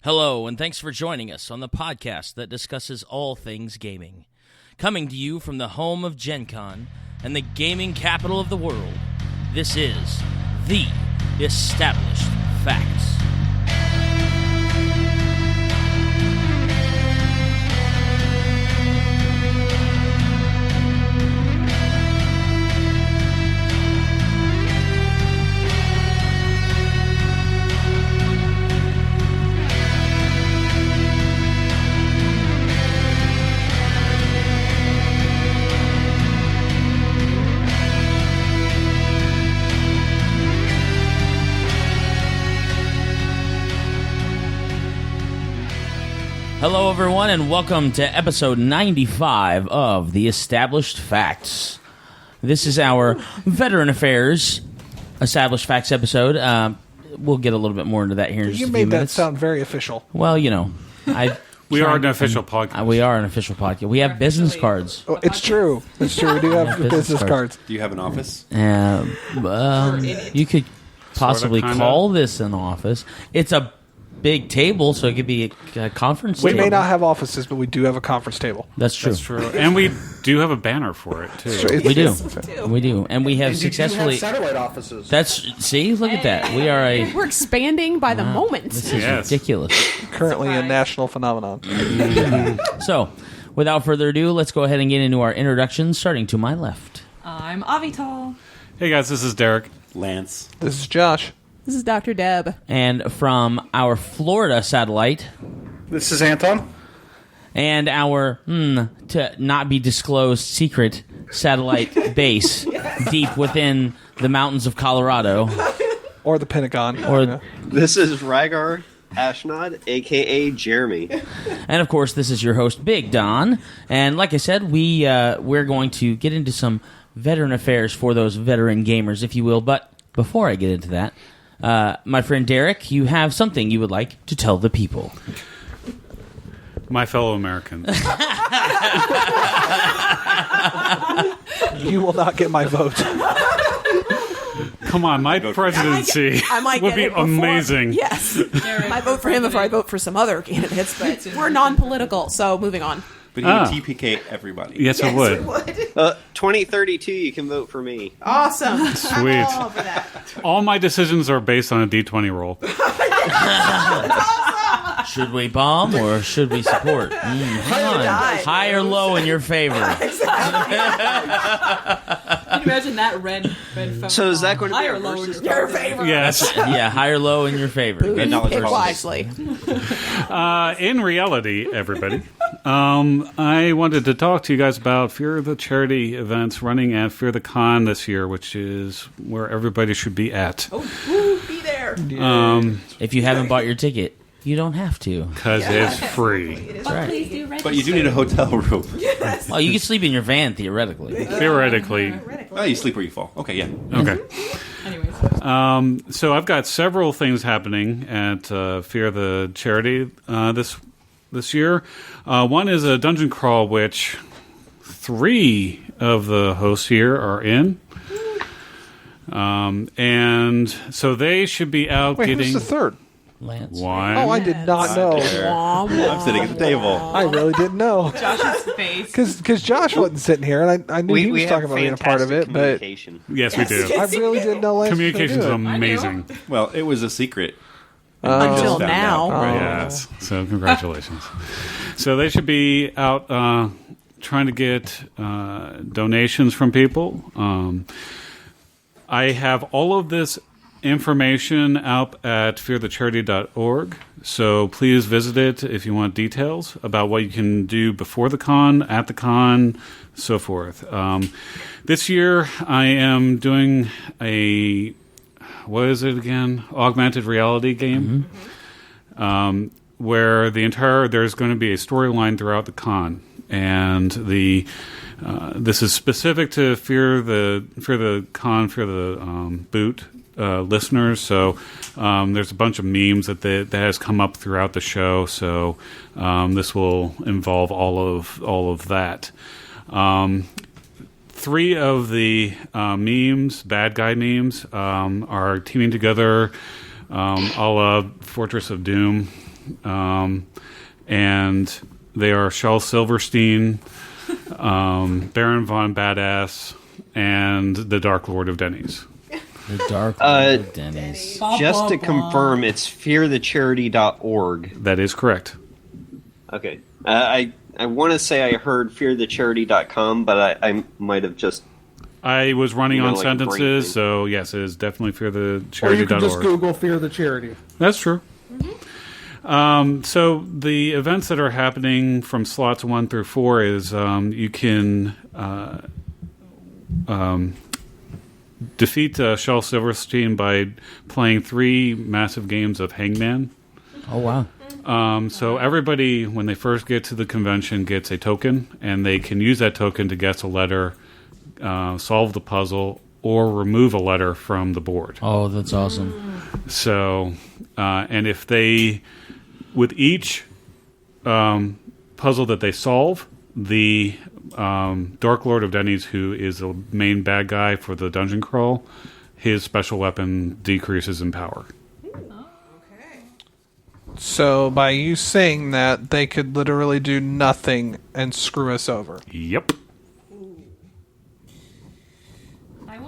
Hello, and thanks for joining us on the podcast that discusses all things gaming. Coming to you from the home of Gen Con and the gaming capital of the world, this is The Established Facts. Hello, everyone, and welcome to episode 95 of The Established Facts. This is our Veteran Affairs Established Facts episode. We'll get a little bit more into that here in just a few minutes. You made that sound very official. Well, you know. We are an official podcast. We are an official podcast. We have business cards. Oh, it's true. It's true. We do have business cards. Do you have an office? You could possibly call this an office. It's a big table, so it could be a conference table. We may not have offices, but we do have a conference table. That's true. That's true. And we do have a banner for it, too. We do. We do. And we have successfully... You have satellite offices. See? Look at that. We're expanding by the moment. This is ridiculous. Currently a national phenomenon. So, without further ado, let's go ahead and get into our introductions, starting to my left. I'm Avital. Hey, guys, this is Derek. Lance. This is Josh. This is Dr. Deb. And from our Florida satellite... This is Anton. And our, to not be disclosed secret satellite base deep within the mountains of Colorado. Or the Pentagon. This is Ragaar, Ashnod, a.k.a. Jeremy. And, of course, this is your host, Big Don. And like I said, we're going to get into some veteran affairs for those veteran gamers, if you will. But before I get into that, my friend Derek, you have something you would like to tell the people. My fellow Americans. You will not get my vote. Come on, my presidency would be amazing. Yes. I might vote for him before I vote for some other candidates, but we're non-political, so moving on. But you would TPK everybody. Yes, I would. 2032, you can vote for me. Awesome. Sweet. I'm all over that. All my decisions are based on a D20 roll. Should we bomb or should we support? Hang on. High or low in your favor? Can you imagine that red phone? So is that going to be higher a low in versus your favor? Yes. Yeah, high or low in your favor. Pick wisely. In reality, everybody, I wanted to talk to you guys about Fear the charity events running at Fear the Con this year, which is where everybody should be at. Be there. If you haven't bought your ticket, you don't have to. Because it's free. That's right. But you do need a hotel room. Well, you can sleep in your van, theoretically. Theoretically. Oh, you sleep where you fall. Okay, yeah. Okay. Anyways. So I've got several things happening at Fear the Charity this year. One is a dungeon crawl, which 3 of the hosts here are in. And so they should be out Wait, getting... who's the third? Lance. One. Oh, I did not know. I'm sitting at the table. I really didn't know. Josh's face. Because Josh wasn't sitting here, and I knew he was talking about being a part of it, but Yes, we do. I really didn't know Lance was gonna Communication's do it. amazing. Well, it was a secret. Until Found now. out, right? Yes. So congratulations. So they should be out trying to get donations from people. I have all of this information out at fearthecharity.org, so please visit it if you want details about what you can do before the con, at the con, so forth. This year I am doing a, what is it again? Augmented reality game, where there's going to be a storyline throughout the con, and this is specific to Fear the Boot listeners. So there's a bunch of memes that has come up throughout the show. So this will involve all of that. 3 of the memes, bad guy memes, are teaming together, a la Fortress of Doom. and they are Shel Silverstein, Baron Von Badass, and the Dark Lord of Denny's. The Dark Lord of Denny's. Just to confirm, it's fearthecharity.org. That is correct. Okay. I want to say I heard fearthecharity.com, but I might have just... I was running on like sentences, so yes, it is definitely fearthecharity.org. Or you can just Google Fear the Charity. That's true. So the events that are happening from slots 1 through 4 is you can defeat Shel Silverstein by playing 3 massive games of Hangman. Oh, wow. So everybody, when they first get to the convention, gets a token, and they can use that token to guess a letter, solve the puzzle, or remove a letter from the board. Oh, that's awesome. So, and if they, with each puzzle that they solve, the Dark Lord of Denny's, who is the main bad guy for the dungeon crawl, his special weapon decreases in power. So by you saying that, they could literally do nothing and screw us over. Yep. I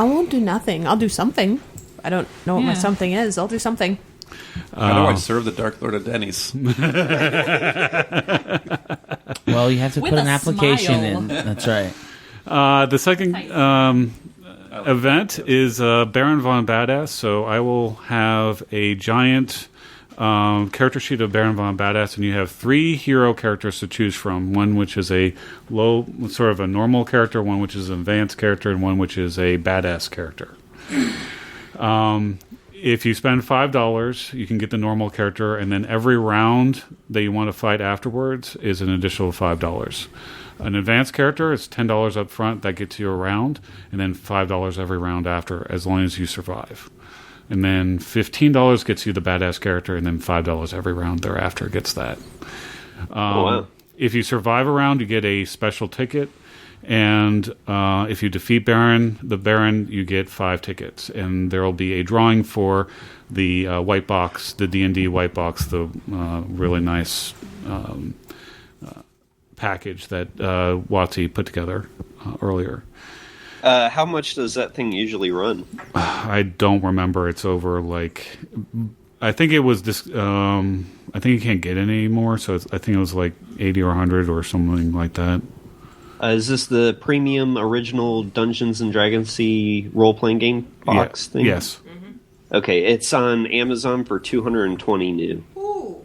won't do nothing. I'll do something. I don't know what my something is. I'll do something. I know I'd serve the Dark Lord of Denny's. Well, you have to With put an a application smile. in. That's right. The second event is Baron Von Badass, so I will have a giant character sheet of Baron Von Badass, and you have 3 hero characters to choose from. One which is a low, sort of a normal character, one which is an advanced character, and one which is a badass character. If you spend $5, you can get the normal character, and then every round that you want to fight afterwards is an additional $5. An advanced character is $10 up front. That gets you a round, and then $5 every round after, as long as you survive. And then $15 gets you the badass character, and then $5 every round thereafter gets that. wow. If you survive a round, you get a special ticket. And if you defeat the Baron, you get 5 tickets. And there will be a drawing for the white box, the D&D white box, the really nice package that Watsy put together earlier. How much does that thing usually run? I don't remember. It's over I think it was this. I think you can't get it anymore. So I think it was like 80 or 100 or something like that. Is this the premium original Dungeons and Dragons role-playing game box thing? Yes. Okay, it's on Amazon for $220 new. Ooh.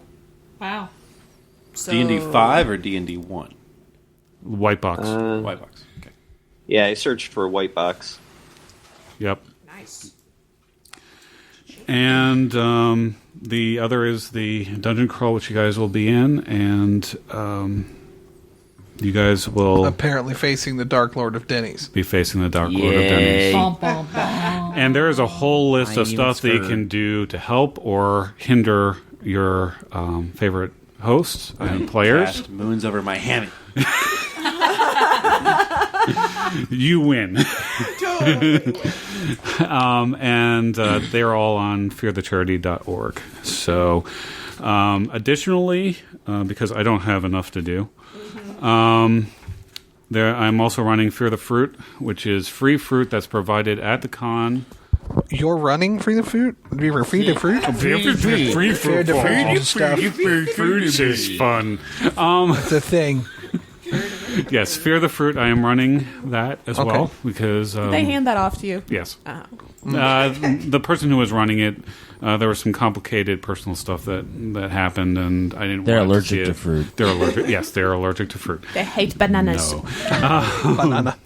Wow. So, D&D 5 or D&D 1? White box. White box. Okay. Yeah, I searched for white box. Yep. Nice. And the other is the dungeon crawl, which you guys will be in, and you guys will Apparently facing the Dark Lord of Denny's. be facing the Dark Lord of Denny's. Bum, bum, bum. And there is a whole list of Tiny stuff that you skirt. can do to help or hinder your favorite hosts and players. Cast moons over my hammy. You win. And they're all on fearthecharity.org. So, additionally, because I don't have enough to do, I'm also running Fear the Fruit, which is free fruit that's provided at the con. You're running Free the Fruit? Free the Fruit? Free Fair to fruit stuff. fruit is fun. It's a thing. Yes, Fear the Fruit. I am running that as Okay. well because They hand that off to you. yes, Oh. the person who was running it, there was some complicated personal stuff that happened, and I didn't. They're want allergic see to it. fruit. They're allergic. Yes, they're allergic to fruit. They hate bananas. No. Banana.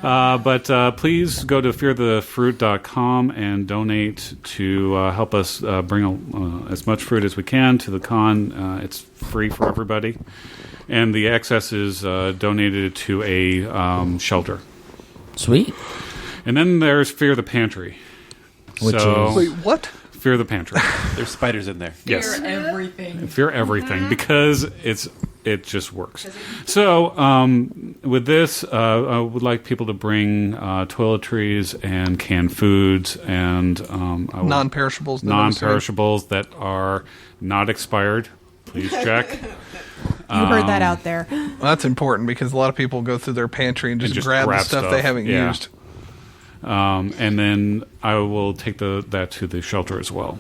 But please go to fearthefruit.com and donate to help us bring as much fruit as we can to the con. It's free for everybody. And the excess is donated to a shelter. Sweet. And then there's Fear the Pantry. Which so, is- Wait, what? Fear the Pantry. There's spiders in there. Yes. Fear everything. Fear everything because it just works. So with this, I would like people to bring toiletries and canned foods and Non-perishables. non-perishables that are not expired. Please check. You heard that out there. Well, that's important because a lot of people go through their pantry and just grab the stuff they haven't used. And then I will take that to the shelter as well.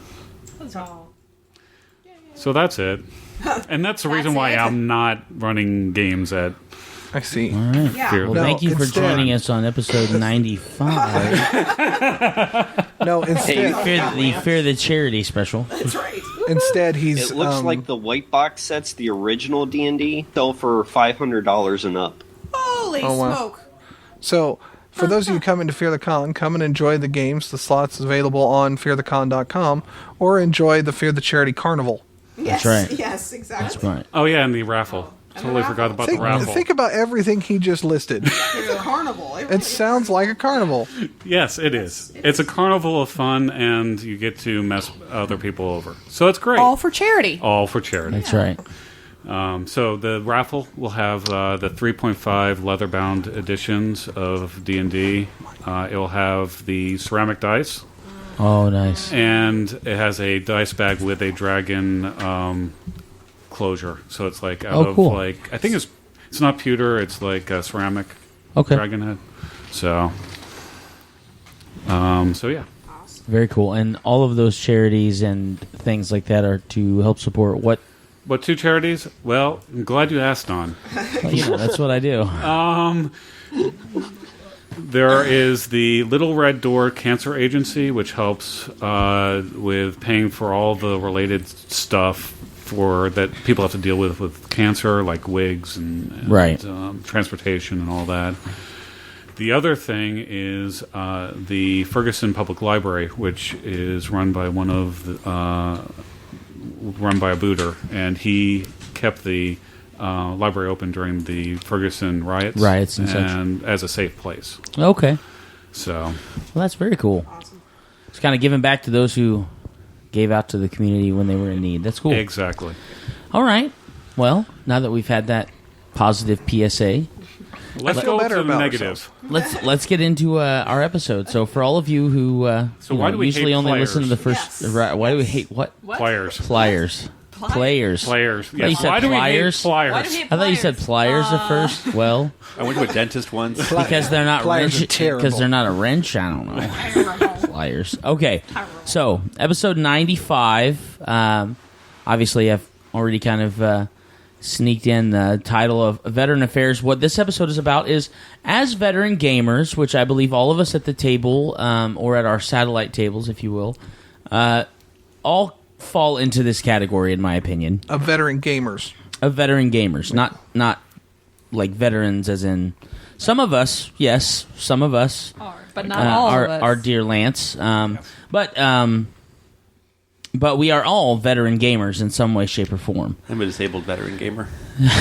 So that's it. And that's the reason why I'm not running games at I see. All right. Fear. Well, thank you for instead- joining us on episode 95. No, instead, the Fear the Charity special. That's right. instead he's. It looks like the white box sets, the original D&D, sell for $500 and up. Holy wow. smoke. So, for those of you coming to Fear the Con, come and enjoy the games. The slots available on fearthecon.com, or enjoy the Fear the Charity Carnival. Yes. right. Yes, exactly. That's right. Oh yeah, and the raffle. Totally forgot about the raffle. Think about everything he just listed. It's a carnival. It sounds like a carnival. Yes, it is. It's a carnival of fun, and you get to mess other people over. So it's great. All for charity. All for charity. That's right. So the raffle will have the 3.5 leather-bound editions of D&D. It will have the ceramic dice, Oh, nice. and it has a dice bag with a dragon closure. So it's like out cool. of like I think it's not pewter. It's like a ceramic Okay. dragon head. So yeah. Very cool. And all of those charities and things like that are to help support what? What two charities? Well, I'm glad you asked, Don. Well, that's what I do. There is the Little Red Door Cancer Agency, which helps with paying for all the related stuff that people have to deal with cancer, like wigs and Right. Transportation and all that. The other thing is the Ferguson Public Library, which is run by run by a booter, and he kept the library open during the Ferguson riots and such. and as a safe place. Okay. So Well, that's very cool. It's kind of giving back to those who gave out to the community when they were in need. That's cool. exactly. All right. Well, now that we've had that positive PSA, Let's feel go better to the about negative. let's get into our episode. So, for all of you who why do we usually hate only players? listen to the first, Yes. why do we hate what? Pliers. Players. Players. Players. thought you Yes. said Why do we hate pliers. pliers? Why do we hate I thought you said pliers at first. Well, I went to a dentist once. because they're not Pliers are wrench. terrible. Because they're not a wrench. I don't know. Pliers. Okay. So, episode 95. Obviously, I've already kind of sneaked in the title of Veteran Affairs. What this episode is about is, as veteran gamers, which I believe all of us at the table, or at our satellite tables, if you will, all fall into this category, in my opinion, Of veteran gamers. of veteran gamers. Not like veterans as in... Some of us, yes, some of us, But not all of us. our dear Lance. But we are all veteran gamers in some way, shape, or form. I'm a disabled veteran gamer. You're a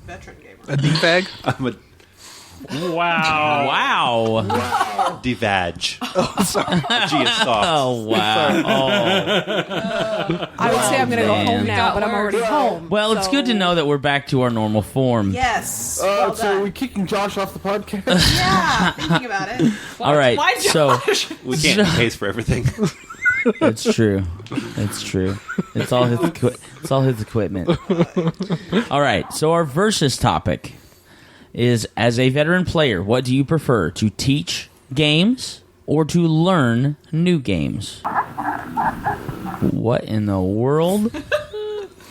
veteran gamer. A D-bag? I'm a Wow. Wow. devag. Oh, sorry. G is soft. Oh, wow. I would say I'm going to go man. home now, but I'm already home. Well, it's good to know that we're back to our normal form. Yes. Well So are done. we kicking Josh off the podcast? Yeah, thinking about it. All right, Why so We can't be pays for everything. it's true. It's true. It's all his. It's all his equipment. All right. So our versus topic is: as a veteran player, what do you prefer, to teach games or to learn new games? What in the world?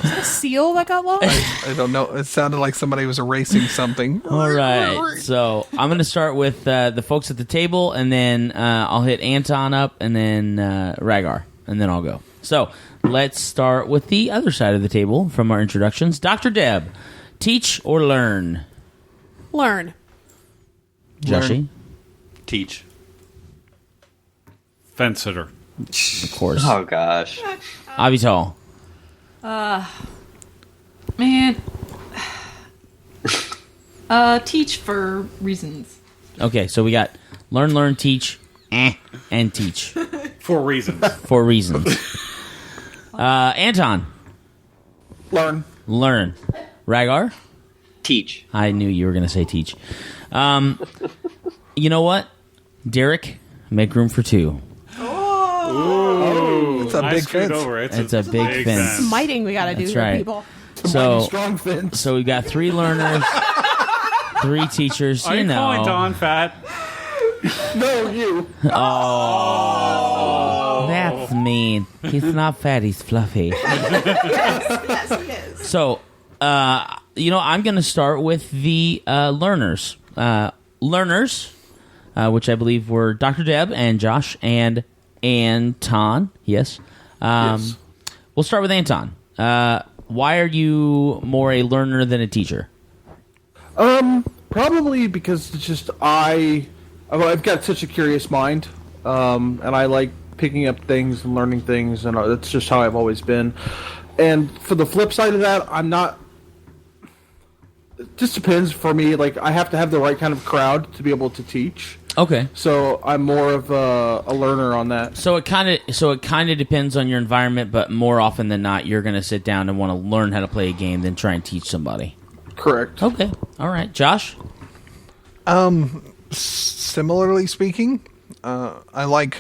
A seal that got lost? I don't know. It sounded like somebody was erasing something. All right. So I'm going to start with the folks at the table, and then I'll hit Anton up, and then Ragaar, and then I'll go. So let's start with the other side of the table from our introductions. Dr. Deb, teach or learn? Learn. Joshi, Teach. Fence sitter. of course. Oh gosh. Avital. Man. Teach for reasons. Okay, so we got learn, teach, and teach For reasons. for reasons. Anton, Learn. learn. Ragaar? Teach. I knew you were going to say teach. You know what? Derek, make room for two. It's a I big screwed fence. over. It's a big fence. Smiting we gotta do That's here, right. people. Strong fence. So we've got 3 learners, 3 teachers. Are you calling Don fat? No, you. Oh, that's mean. He's not fat. He's fluffy. Yes, he is. So, I'm going to start with the learners. Which I believe were Dr. Deb and Josh and Anton. Yes. Yes. We'll start with Anton. Why are you more a learner than a teacher? Probably because it's just I've got such a curious mind, and I like picking up things and learning things, and that's just how I've always been. And for the flip side of that, I'm not. It just depends for me. Like, I have to have the right kind of crowd to be able to teach. Okay. So I'm more of a learner on that. So it kind of depends on your environment, but more often than not, you're going to sit down and want to learn how to play a game than try and teach somebody. Correct. Okay. All right. Josh? Similarly speaking, I like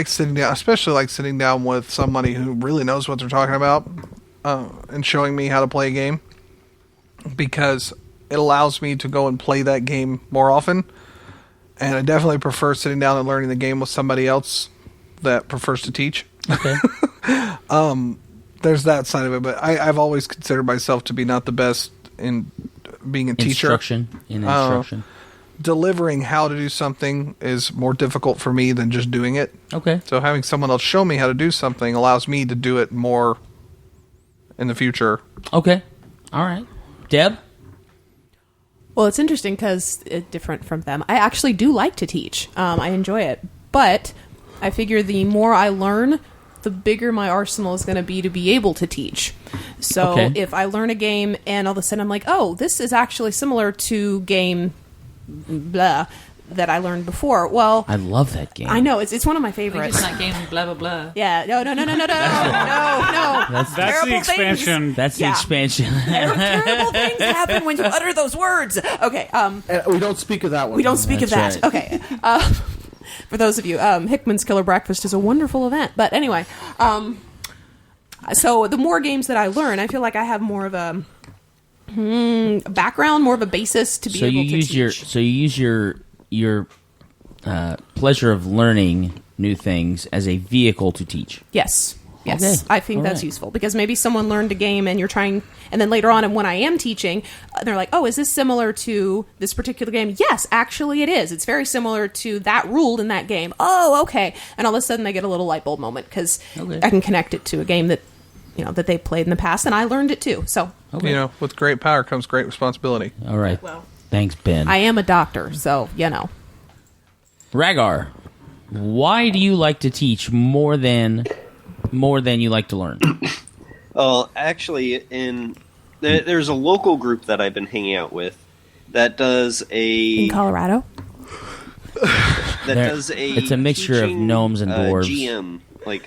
sitting down, especially like sitting down with somebody who really knows what they're talking about, and showing me how to play a game, because it allows me to go and play that game more often. And I definitely prefer sitting down and learning the game with somebody else that prefers to teach. Okay. There's that side of it, but I've always considered myself to be not the best in being a teacher. Instruction. Delivering how to do something is more difficult for me than just doing it. Okay. So having someone else show me how to do something allows me to do it more in the future. Okay. All right. Deb? Well, it's interesting because it's different from them. I actually do like to teach. I enjoy it. But I figure the more I learn, the bigger my arsenal is going to be able to teach. So Okay. if I learn a game and all of a sudden I'm like, oh, this is actually similar to game blah that I learned before. Well, I love that game. I know. It's one of my I think favorites. it's that game, blah, blah, blah. Yeah. No. No. That's the Terrible expansion. That's the Yeah. expansion. Terrible things happen when you utter those words. Okay. And we don't speak of that one. We don't speak of that. That's Okay. For those of you, Hickman's Killer Breakfast is a wonderful event. But anyway, so the more games that I learn, I feel like I have more of a background, more of a basis to be able to teach. So you use your pleasure of learning new things as a vehicle to teach. Yes. Okay. I think All that's right. useful because maybe someone learned a game and you're trying, and then later on, and when I am teaching, they're like, "Oh, is this similar to this particular game?" Yes, actually, it is. It's very similar to that rule in that game. Oh, okay. And all of a sudden, they get a little light bulb moment because Okay. I can connect it to a game that that they played in the past, and I learned it too. So Okay. With great power comes great responsibility. All right. Well. Thanks, Ben. I am a doctor, so Ragaar, why do you like to teach more than you like to learn? Well, actually, there's a local group that I've been hanging out with that does in Colorado. It's a mixture of teaching, gnomes and dwarves. GM, like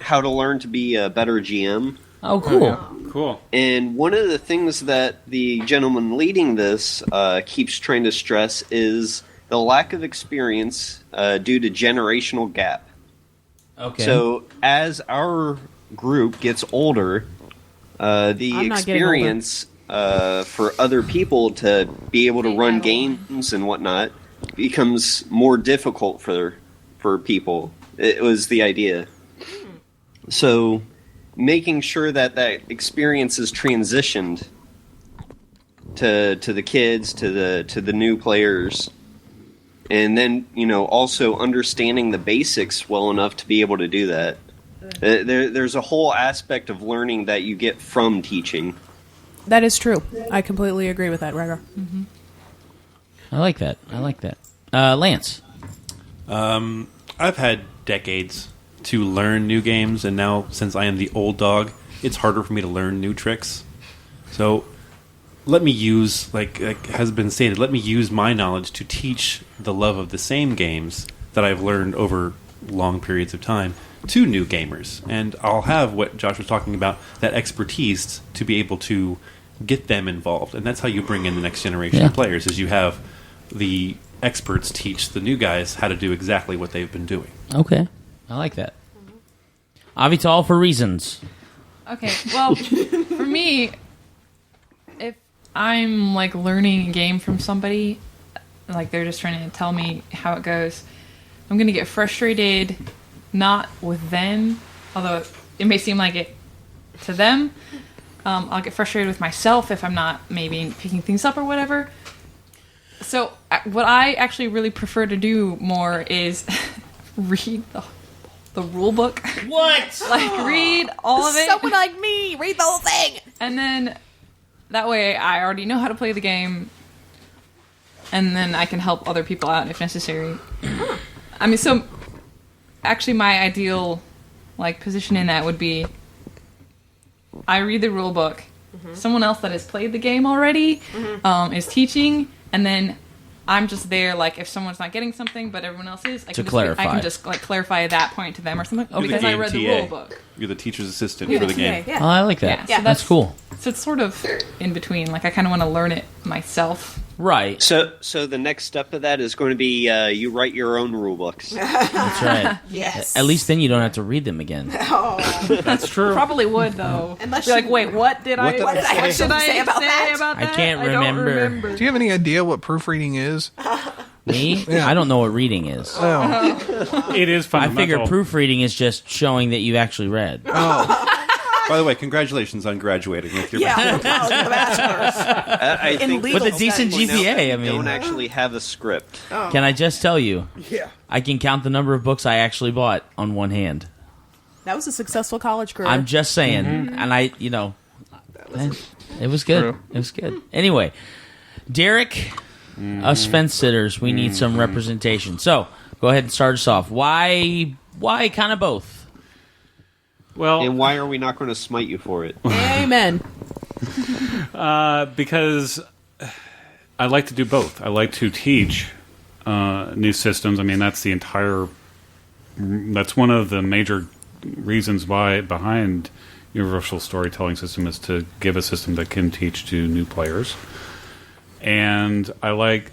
how to learn to be a better GM. Oh, cool. Cool. And one of the things that the gentleman leading this keeps trying to stress is the lack of experience due to generational gap. Okay. So as our group gets older, the I'm not getting experience for other people to be able to run games and whatnot becomes more difficult for people. It was the idea. So making sure that experience is transitioned to the kids, to the new players. And then, also understanding the basics well enough to be able to do that. There's a whole aspect of learning that you get from teaching. That is true. I completely agree with that, Ragaar. I like that. Lance. I've had decades to learn new games, and now since I am the old dog, it's harder for me to learn new tricks. So let me use, like has been stated, let me use my knowledge to teach the love of the same games that I've learned over long periods of time to new gamers. And I'll have what Josh was talking about, that expertise to be able to get them involved, and that's how you bring in the next generation of players. Is you have the experts teach the new guys how to do exactly what they've been doing. Okay, I like that. Avital for reasons. Okay, well, for me, if I'm like learning a game from somebody, like they're just trying to tell me how it goes, I'm going to get frustrated, not with them, although it may seem like it to them. I'll get frustrated with myself if I'm not maybe picking things up or whatever. So what I actually really prefer to do more is read the rule book. What? Like, read all of it. Someone like me, read the whole thing. And then that way I already know how to play the game, and then I can help other people out if necessary. I mean, so actually my ideal like position in that would be I read the rule book, someone else that has played the game already is teaching, and then I'm just there, like, if someone's not getting something, but everyone else is, I can just like clarify that point to them or something. Oh, You're because the I game read the TA. rule book. You're the teacher's assistant You're for the the game. TA, yeah. Oh, I like that. Yeah, so That's cool. So it's sort of in between. Like, I kind of want to learn it myself. Right. So the next step of that is going to be you write your own rule books. That's right. Yes. At least then you don't have to read them again. That's true. Probably would, though. Unless Be like, you- wait, what did I did I what should I say about that? about I that? can't don't remember. remember. Do you have any idea what proofreading is? Me? I don't know what reading is. Oh, It is I fundamental. figure proofreading is just showing that you actually read. By the way, congratulations on graduating with your Yeah, college with a bachelor's. I think legal With a decent point out GPA, that I you mean. don't actually have a script. Can I just tell you? Yeah. I can count the number of books I actually bought on one hand. That was a successful college career. I'm just saying. And I, it was good. True. It was good. Anyway, Derek, us fence sitters, we need some representation. So, go ahead and start us off. Why kind of both? Well, And why are we not going to smite you for it? Amen. because I like to do both. I like to teach new systems. I mean, that's one of the major reasons behind Universal Storytelling System is to give a system that can teach to new players. And I like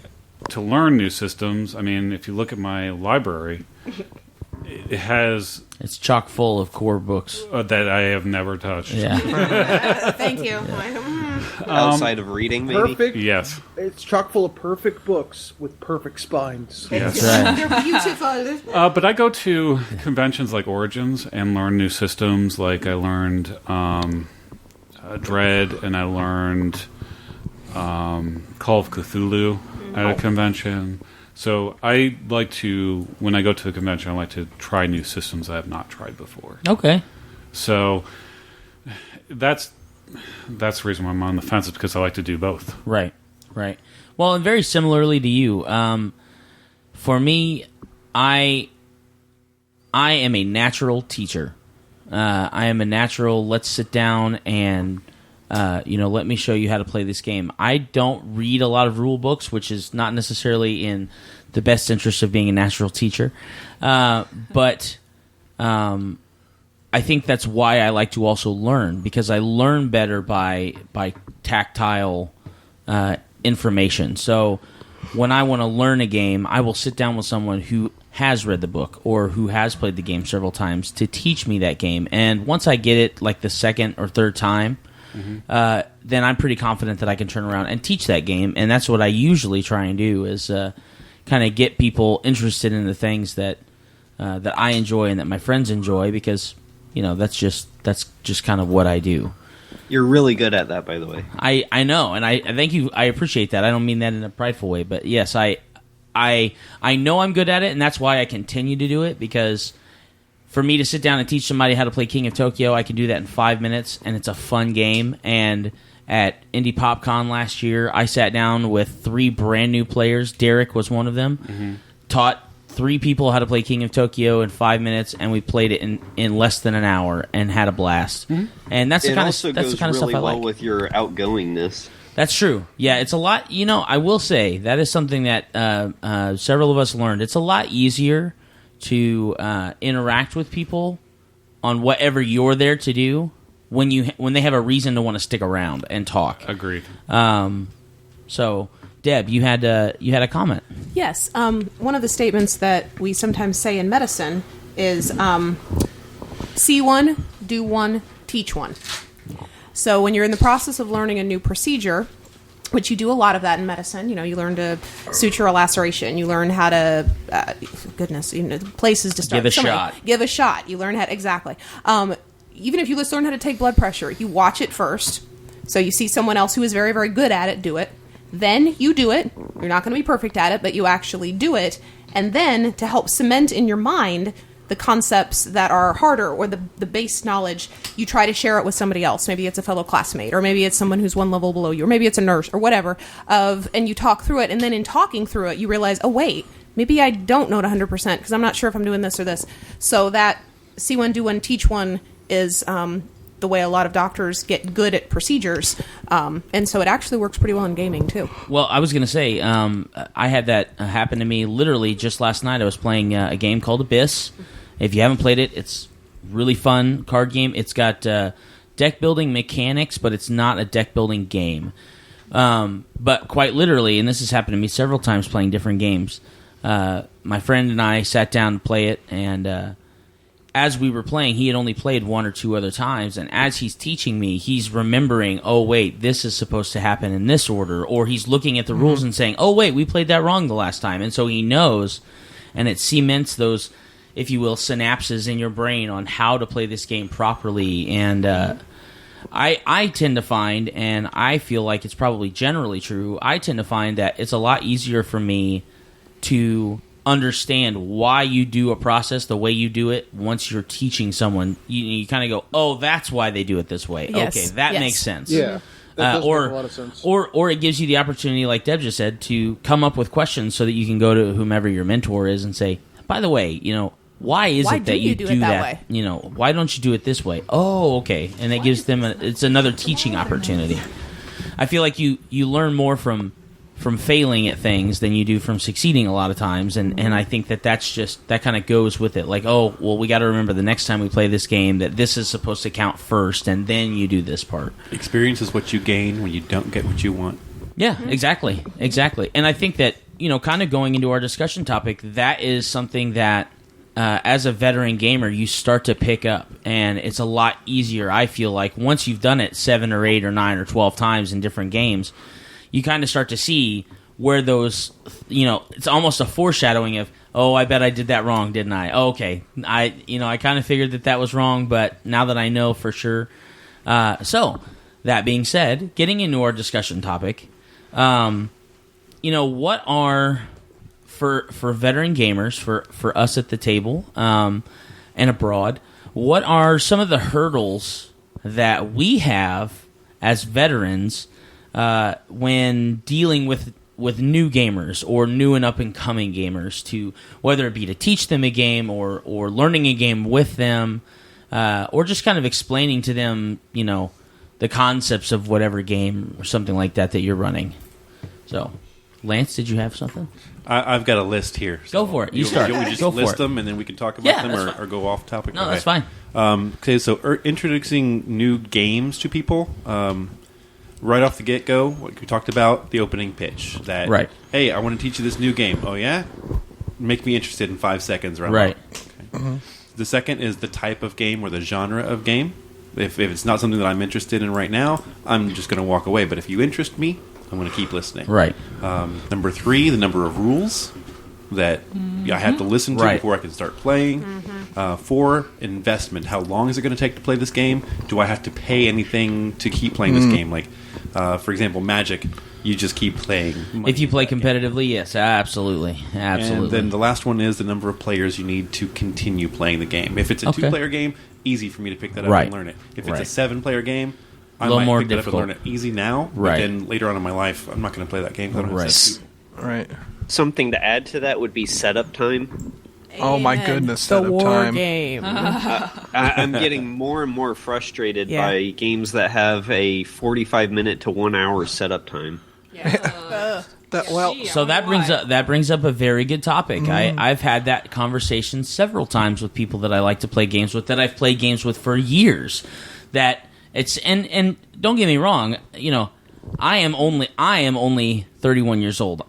to learn new systems. I mean, if you look at my library, it has It's chock full of core books. that I have never touched. Yeah. Thank you. Outside of reading, maybe? Perfect. Yes. It's chock full of perfect books with perfect spines. Yes. Right. They're beautiful. But I go to conventions like Origins and learn new systems. Like I learned Dread, and I learned Call of Cthulhu at a convention. So I like to, when I go to a convention, I like to try new systems I have not tried before. Okay. So that's the reason why I'm on the fence, is because I like to do both. Right. Well, and very similarly to you, for me, I am a natural teacher. I am a natural, let's sit down and, let me show you how to play this game. I don't read a lot of rule books, which is not necessarily in the best interest of being a natural teacher. But I think that's why I like to also learn, because I learn better by tactile information. So when I want to learn a game, I will sit down with someone who has read the book or who has played the game several times to teach me that game. And once I get it like the second or third time, then I'm pretty confident that I can turn around and teach that game. And that's what I usually try and do, is kind of get people interested in the things that I enjoy and that my friends enjoy, because that's just kind of what I do. You're really good at that, by the way. I know, and I thank you. I appreciate that. I don't mean that in a prideful way, but yes, I know I'm good at it, and that's why I continue to do it, because for me to sit down and teach somebody how to play King of Tokyo, I can do that in 5 minutes, and it's a fun game. And at Indie PopCon last year, I sat down with 3 brand new players. Derek was one of them. Taught 3 people how to play King of Tokyo in 5 minutes, and we played it in less than an hour and had a blast. And that's the It kind also of that's the goes kind of really stuff I well like. with your outgoingness. That's true. Yeah, it's a lot. I will say that is something that several of us learned. It's a lot easier to interact with people on whatever you're there to do when they have a reason to want to stick around and talk. Agreed. So, Deb, you had a comment. Yes. One of the statements that we sometimes say in medicine is see one, do one, teach one. So when you're in the process of learning a new procedure, which you do a lot of that in medicine, you learn to suture a laceration, you learn how to, places to start. Give a shot. Give a shot. You learn how to, exactly. Even if you just learn how to take blood pressure, you watch it first. So you see someone else who is very, very good at it do it. Then you do it. You're not going to be perfect at it, but you actually do it. And then to help cement in your mind the concepts that are harder or the base knowledge, you try to share it with somebody else. Maybe it's a fellow classmate, or maybe it's someone who's one level below you, or maybe it's a nurse or whatever. And you talk through it, and then in talking through it, you realize, oh, wait, maybe I don't know it 100% because I'm not sure if I'm doing this or this. So that see one, do one, teach one is the way a lot of doctors get good at procedures. And so it actually works pretty well in gaming, too. Well, I was going to say, I had that happen to me literally just last night. I was playing a game called Abyss. If you haven't played it, it's really fun card game. It's got deck building mechanics, but it's not a deck building game. But quite literally, and this has happened to me several times playing different games, my friend and I sat down to play it, and as we were playing, he had only played one or two other times, and as he's teaching me, he's remembering, oh, wait, this is supposed to happen in this order, or he's looking at the rules and saying, oh, wait, we played that wrong the last time, and so he knows, and it cements those, if you will, synapses in your brain on how to play this game properly. And I tend to find, and I feel like it's probably generally true, I tend to find that it's a lot easier for me to understand why you do a process the way you do it once you're teaching someone. You kind of go, oh, that's why they do it this way. Yes. Okay, that makes sense. Yeah. That does make a lot of sense. Or it gives you the opportunity, like Deb just said, to come up with questions so that you can go to whomever your mentor is and say, by the way, why is it that you do it that way? Why don't you do it this way? Oh, okay. And it gives them it's another teaching opportunity. I feel like you learn more from failing at things than you do from succeeding a lot of times, and I think that's just, that kind of goes with it. Like, oh, well, we got to remember the next time we play this game that this is supposed to count first, and then you do this part. Experience is what you gain when you don't get what you want. Yeah, exactly. And I think that, kind of going into our discussion topic, that is something that as a veteran gamer, you start to pick up, and it's a lot easier, I feel like, once you've done it 7 or 8 or 9 or 12 times in different games, you kind of start to see where those, it's almost a foreshadowing of, oh, I bet I did that wrong, didn't I? Oh, okay. I kind of figured that was wrong, but now that I know for sure. So, that being said, getting into our discussion topic, what are... For veteran gamers, for us at the table and abroad, what are some of the hurdles that we have as veterans when dealing with new gamers or new and up-and-coming gamers, to whether it be to teach them a game or learning a game with them, or just kind of explaining to them, the concepts of whatever game or something like that you're running. So, Lance, did you have something? I've got a list here. So go for it. You start. We just go for list it. them, and then we can talk about them or go off topic? No, that's fine. Okay, so introducing new games to people. Right off the get-go, what we talked about, the opening pitch. That, right. Hey, I want to teach you this new game. Oh, yeah? Make me interested in 5 seconds. Right. Okay. The second is the type of game or the genre of game. If it's not something that I'm interested in right now, I'm just going to walk away. But if you interest me, I'm going to keep listening. Right. Number 3, the number of rules that I have to listen to before I can start playing. 4, investment. How long is it going to take to play this game? Do I have to pay anything to keep playing this game? Like, for example, Magic, you just keep playing. If you play competitively, yes, absolutely. And then the last one is the number of players you need to continue playing the game. If it's a 2-player game, easy for me to pick that up and learn it. If it's a 7-player game, I might more pick that up and difficult. learn it easy now, but then later on in my life, I'm not going to play that game. Right. Something to add to that would be setup time. Oh my goodness, the setup war time. game. I'm getting more and more frustrated by games that have a 45-minute to 1 hour setup time. So that brings up a very good topic. I've had that conversation several times with people that I like to play games with, that I've played games with for years, that It's and don't get me wrong, I am only 31 years old.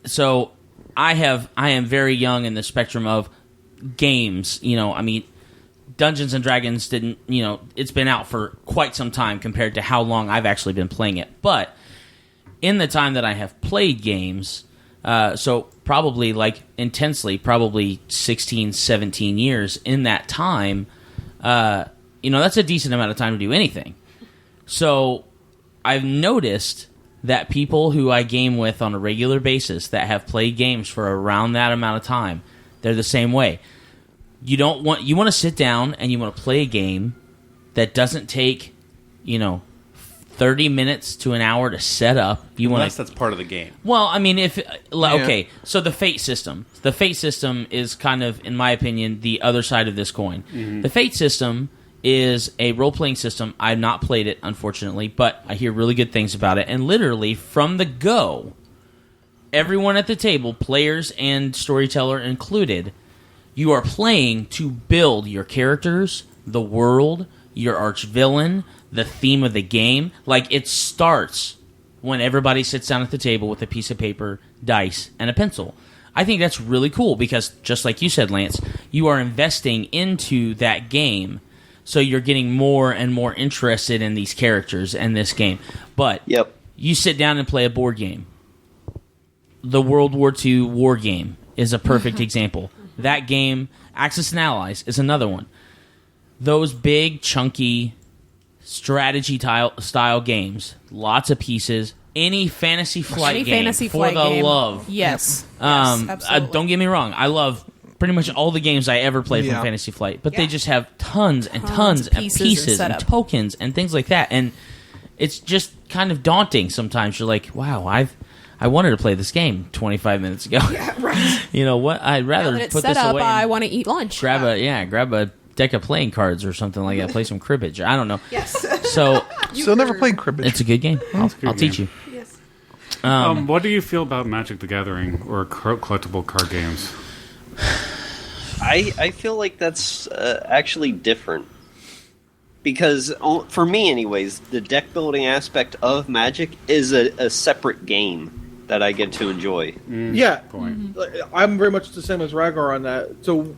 So I am very young in the spectrum of games. Dungeons and Dragons didn't, it's been out for quite some time compared to how long I've actually been playing it. But in the time that I have played games, so probably intensely, probably 16, 17 years in that time, that's a decent amount of time to do anything. So I've noticed that people who I game with on a regular basis that have played games for around that amount of time, they're the same way. You want to sit down and you want to play a game that doesn't take, 30 minutes to an hour to set up. Unless that's part of the game. Well, okay, so the Fate system. The Fate system is kind of, in my opinion, the other side of this coin. Mm-hmm. The Fate system is a role-playing system. I've not played it, unfortunately, but I hear really good things about it. And literally, from the go, everyone at the table, players and storyteller included, you are playing to build your characters, the world, your arch-villain, the theme of the game. It starts when everybody sits down at the table with a piece of paper, dice, and a pencil. I think that's really cool because, just like you said, Lance, you are investing into that game, so you're getting more and more interested in these characters and this game. But you sit down and play a board game. The World War II war game is a perfect example. That game, Axis and Allies, is another one. Those big, chunky, strategy-style games, lots of pieces, any Fantasy Flight game, for the love. Yes. Absolutely. Don't get me wrong. I love pretty much all the games I ever played from Fantasy Flight, but they just have tons and tons of pieces and tokens and things like that, and it's just kind of daunting sometimes. You're like, wow, I wanted to play this game 25 minutes ago. Yeah, right. You know what? I'd rather put this away. I want to eat lunch. Grab a deck of playing cards or something like that. Play some cribbage. I don't know. Yes. So still never played cribbage. It's a good game. I'll teach you. Yes. What do you feel about Magic the Gathering or collectible card games? I feel like that's actually different. Because, for me anyways, the deck building aspect of Magic is a separate game that I get to enjoy. I'm very much the same as Ragaar on that. So,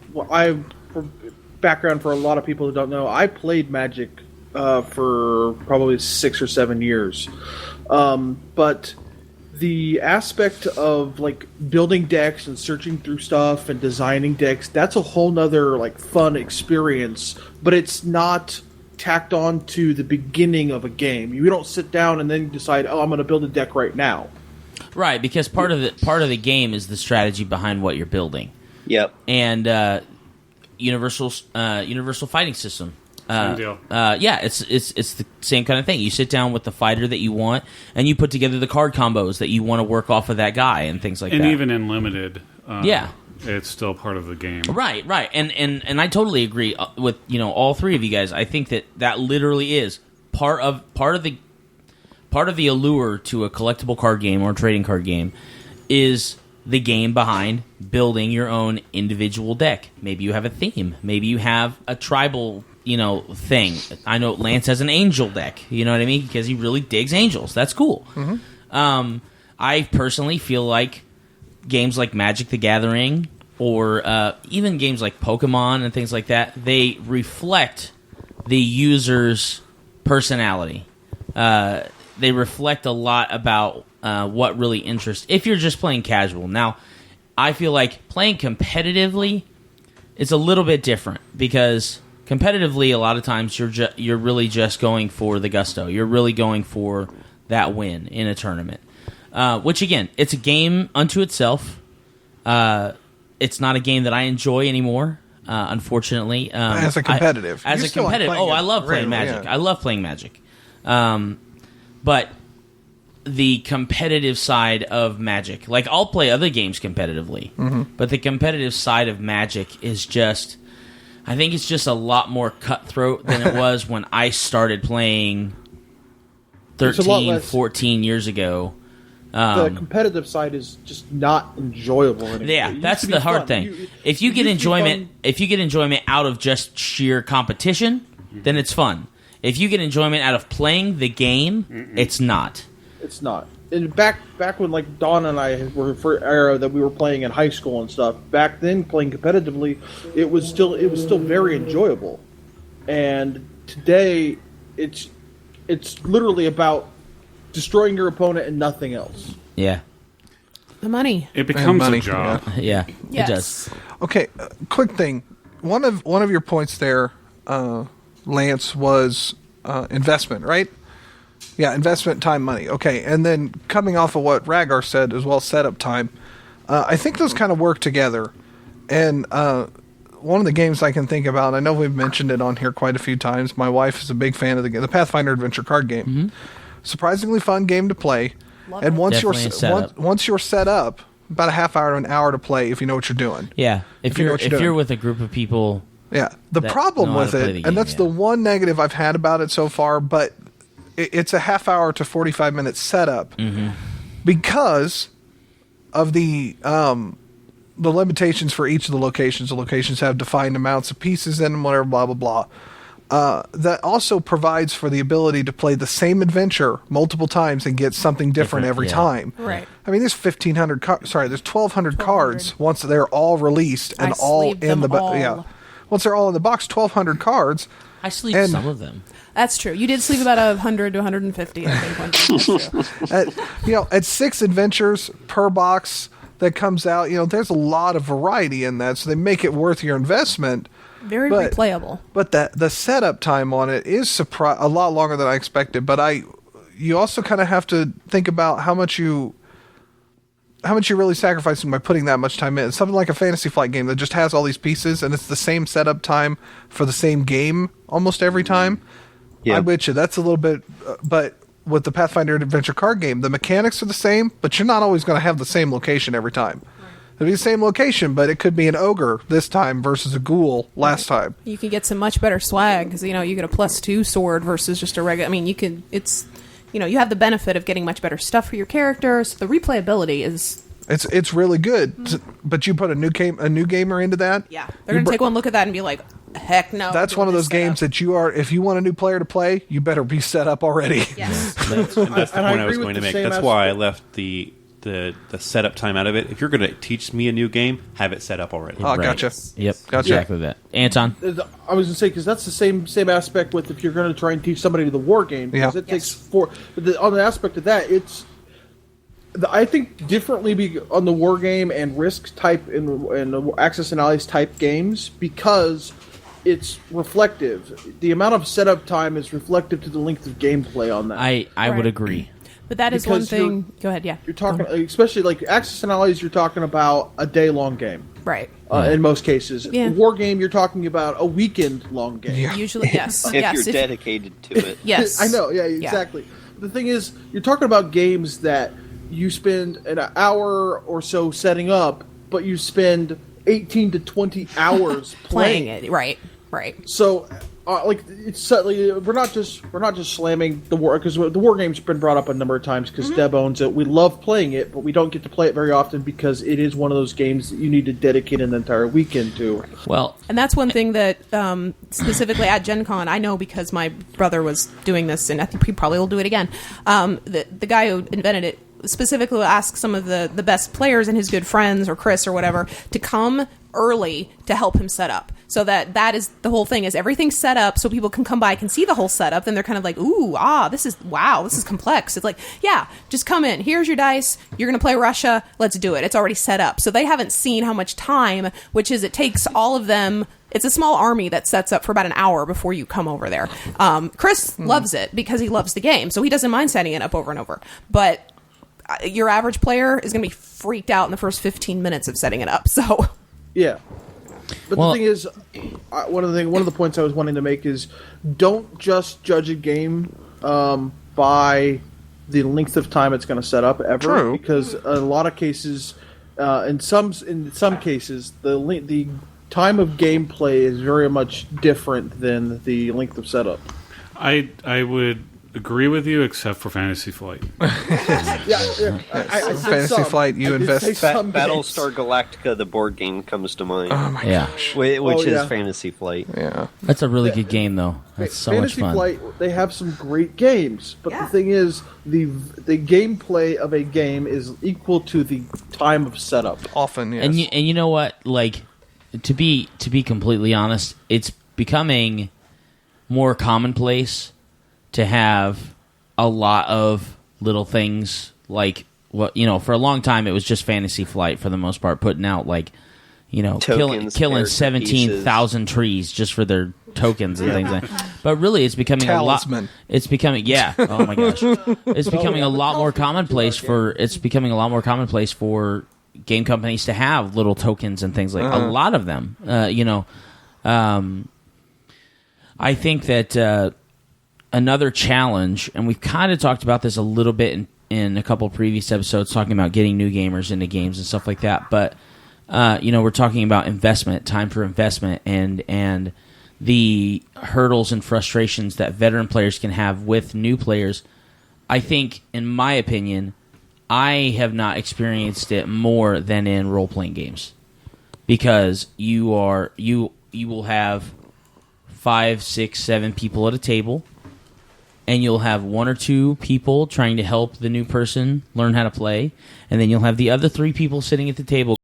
for background for a lot of people who don't know, I played Magic for probably 6 or 7 years. But the aspect of building decks and searching through stuff and designing decks, that's a whole nother fun experience, but it's not tacked on to the beginning of a game. You don't sit down and then decide, I'm going to build a deck right now. Right, because part of the game is the strategy behind what you're building. Yep. And universal fighting system. Same deal. It's the same kind of thing. You sit down with the fighter that you want, and you put together the card combos that you want to work off of that guy and things like that. And even in limited, it's still part of the game. Right. And I totally agree with all three of you guys. I think that literally is part of the allure to a collectible card game or a trading card game is the game behind building your own individual deck. Maybe you have a theme. Maybe you have a tribal thing. I know Lance has an angel deck, you know what I mean? Because he really digs angels. That's cool. Mm-hmm. I personally feel like games like Magic the Gathering or even games like Pokemon and things like that, they reflect the user's personality. They reflect a lot about what really interests. If you're just playing casual. Now, I feel like playing competitively is a little bit different because competitively, a lot of times you're really just going for the gusto. You're really going for that win in a tournament. Which again, it's a game unto itself. It's not a game that I enjoy anymore. Unfortunately, as a competitive, I love playing Magic. I love playing Magic. But the competitive side of Magic, I'll play other games competitively, but the competitive side of Magic is just, I think it's just a lot more cutthroat than it was when I started playing 13, 14 years ago. The competitive side is just not enjoyable anymore. Yeah, that's the hard thing. If you get enjoyment out of just sheer competition, then it's fun. If you get enjoyment out of playing the game, it's not. It's not. And back when like Dawn and I were for era that we were playing in high school and stuff. Back then, playing competitively, it was still very enjoyable. And today, it's literally about destroying your opponent and nothing else. Yeah. The money. It becomes money, a job. Yeah. Yes. It does. Okay, quick thing. One of your points there, Lance, was investment, right? Yeah, investment, time, money. Okay, and then coming off of what Ragaar said as well, setup time. I think those kind of work together. And one of the games I can think about, I know we've mentioned it on here quite a few times. My wife is a big fan of the Pathfinder Adventure card game. Mm-hmm. Surprisingly fun game to play. Love And it. once Definitely a setup. once you're set up, about a half hour to an hour to play if you know what you're doing. Yeah. If you know you're what you're if you're doing. with a group of people, Yeah. The that problem know how with to play it, the game, and that's yeah. the one negative I've had about it so far, but it's a half hour to 45 minute setup because of the limitations for each of the locations. The locations have defined amounts of pieces in them, whatever, blah, blah, blah. That also provides for the ability to play the same adventure multiple times and get something different every yeah. time. Right. I mean, there's 1,200 cards once they're all released and I all sleeved in them the all. yeah. Once they're all in the box, 1,200 cards. I sleeve And- some of them. That's true. You did sleep about 100 to 150, I think. One time. That's true. At 6 adventures per box that comes out, there's a lot of variety in that, so they make it worth your investment. Very But- replayable. But the setup time on it is a lot longer than I expected. But you also kind of have to think about how much you're really sacrificing by putting that much time in. It's something like a Fantasy Flight game that just has all these pieces, and it's the same setup time for the same game almost every time. Yeah. I bet you that's a little bit, but with the Pathfinder Adventure card game, the mechanics are the same, but you're not always going to have the same location every time. It'll be the same location, but it could be an ogre this time versus a ghoul last time. You can get some much better swag because, you get a +2 sword versus just a regular. I mean, you have the benefit of getting much better stuff for your characters. The replayability is... It's really good, but you put a new gamer into that. Yeah. They're going to take one look at that and be like, heck no. That's one of those games that if you want a new player to play, you better be set up already. Yes. That's the And I point I agree was with going to the make. same That's why I left the setup time out of it. If you're going to teach me a new game, have it set up already. Oh, Right. gotcha. Yep. Gotcha. Exactly that. Anton? I was going to say, because that's the same aspect with if you're going to try and teach somebody the war game. Because Yeah. it takes 4... But on the aspect of that, I think differently on the war game and risk type and the Axis and Allies type games because it's reflective. The amount of setup time is reflective to the length of gameplay on that. I would Right. agree. But that is one Because you're- thing... Go ahead, yeah. You're talking, especially like Axis and Allies, you're talking about a day-long game. Right. In most cases. Yeah. War game, you're talking about a weekend-long game. Yeah. Usually, yes. If yes. you're dedicated to it. Yes. I know, yeah, exactly. The thing is, you're talking about games that you spend an hour or so setting up, but you spend 18 to 20 hours Playing it. Right. Right. So, it's we're not just slamming the war because the war game's been brought up a number of times because Deb owns it. We love playing it, but we don't get to play it very often because it is one of those games that you need to dedicate an entire weekend to. Well, And that's one thing that specifically at Gen Con, I know because my brother was doing this, and I think he probably will do it again. The guy who invented it specifically will ask some of the best players and his good friends, or Chris or whatever, to come early to help him set up. So that is the whole thing, is everything's set up so people can come by, can see the whole setup, then they're kind of like, this is complex. It's like, yeah, just come in. Here's your dice. You're going to play Russia. Let's do it. It's already set up. So they haven't seen how much time, which is it takes all of them. It's a small army that sets up for about an hour before you come over there. Chris loves it because he loves the game, so he doesn't mind setting it up over and over. But your average player is going to be freaked out in the first 15 minutes of setting it up. So... Yeah. But Well- the thing is, one of the points I was wanting to make is don't just judge a game by the length of time it's going to set up ever. True. Because in a lot of cases, in some cases, the time of gameplay is very much different than the length of setup. I would agree with you, except for Fantasy Flight. I said Fantasy some. Flight, you I did invest- say some Battlestar games. Galactica, the board game, comes to mind, Oh my Yeah. gosh. which Oh, yeah. is Fantasy Flight. Yeah. That's a really good game, though. That's so much Fantasy fun. Flight, they have some great games, but Yeah. the thing is, the gameplay of a game is equal to the time of setup. Often, yes. And you know what? Like, to be completely honest, it's becoming more commonplace to have a lot of little things like what for a long time it was just Fantasy Flight for the most part, putting out like Tokens, killing character 17,000 trees just for their tokens and things like that. But really, it's becoming Talisman. It's becoming oh my gosh, it's becoming a lot more commonplace for game companies to have little tokens and things like a lot of them. I think that another challenge, and we've kind of talked about this a little bit in a couple of previous episodes, talking about getting new gamers into games and stuff like that. But we're talking about investment, time for investment, and the hurdles and frustrations that veteran players can have with new players. I think, in my opinion, I have not experienced it more than in role-playing games, because you will have 5, 6, 7 people at a table, and you'll have 1 or 2 people trying to help the new person learn how to play, and then you'll have the other 3 people sitting at the table